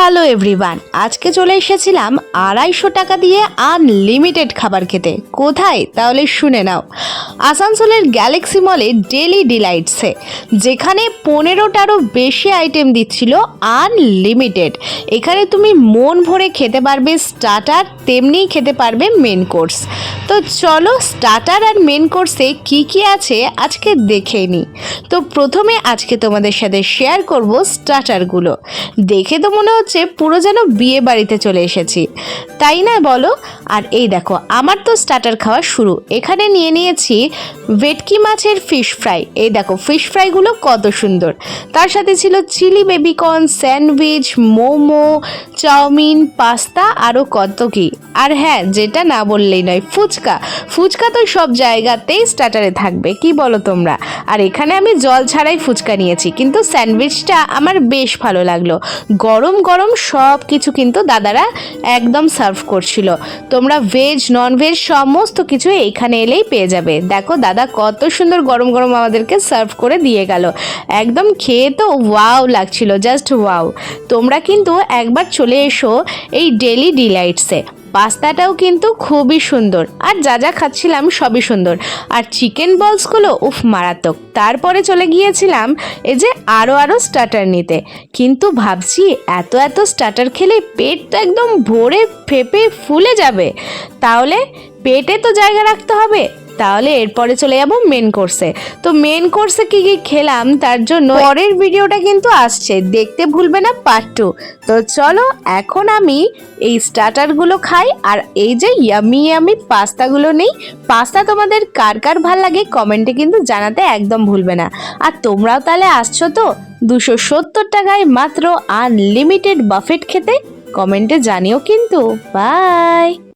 Hello everyone, আজকে চলে এসেছিলাম 250 টাকা দিয়ে আনলিমিটেড খাবার খেতে। কোথায় তাহলে শুনে নাও, আসানসোলের গ্যালাক্সি মলে ডেলি ডিলাইটসে, যেখানে 15টারও বেশি আইটেম দিচ্ছিল আনলিমিটেড। এখানে তুমি মন ভরে খেতে পারবে স্টার্টার, তেমনিই খেতে পারবে মেন কোর্স। তো চলো স্টার্টার আর মেন কোর্সে কি কি আছে আজকে দেখে নিই। তো প্রথমে আজকে তোমাদের সাথে শেয়ার করব স্টার্টারগুলো। দেখে তো মনে হচ্ছে পুরো যেন বিয়ে বাড়িতে চলে এসেছি, তাই না বলো? আর এই দেখো, আমার তো স্টার্টার খাওয়া শুরু। এখানে নিয়ে নিয়েছি ভেটকি মাছের ফিশ ফ্রাই। এই দেখো ফিশ ফ্রাইগুলো কত সুন্দর। তার সাথে ছিল chilli baby corn, sandwich, momo, chowmein, pasta, আরও কত কি। আর হ্যাঁ, যেটা না বললেই নয়, ফুচকা। ফুচকা তো সব জায়গাতেই স্টার্টারে থাকবে, কি বলো তোমরা? আর এখানে আমি জল ছাড়াই ফুচকা নিয়েছি, কিন্তু স্যান্ডউইচটা আমার বেশ ভালো লাগলো। গরম গরম সব কিছু কিন্তু দাদারা একদম সার্ভ করছিল। তোমরা ভেজ নন ভেজ সমস্ত কিছু এইখানে এলেই পেয়ে যাবে। দেখো দাদা কত সুন্দর গরম গরম আমাদেরকে সার্ভ করে দিয়ে গেল। একদম খেয়ে তো ওয়াও লাগছিল, জাস্ট ওয়াও। তোমরা কিন্তু একবার চলে এসো এই ডেলি ডিলাইটসে। পাস্তাটাও কিন্তু খুবই সুন্দর, আর যা যা খাচ্ছিলাম সবই সুন্দর। আর চিকেন বলসগুলো উফ মারাত্মক। তারপরে চলে গিয়েছিলাম এই যে আরও স্টার্টার নিতে, কিন্তু ভাবছি এত স্টার্টার খেলে পেট তো একদম ভরে ফেপে ফুলে যাবে। তাহলে পেটে তো জায়গা রাখতে হবে, তাহলে এরপরে চলে যাব মেন কোর্সে। তো মেন কোর্সে কি কি খেলাম তার জন্য পরের ভিডিওটা কিন্তু আসছে, দেখতে ভুলবে না পার্ট 2। তো চলো এখন আমি এই স্টার্টারগুলো খাই, আর এই যে ইয়ামি ইয়ামি পাস্তাগুলো নেই। পাস্তা তোমাদের কার কার ভাল লাগে কমেন্টে কিন্তু জানাতে একদম ভুলবে না। আর তোমরাও তাহলে আসছো তো 270 টাকায় মাত্র আনলিমিটেড বাফেট খেতে? কমেন্টে জানিও কিন্তু। বাই।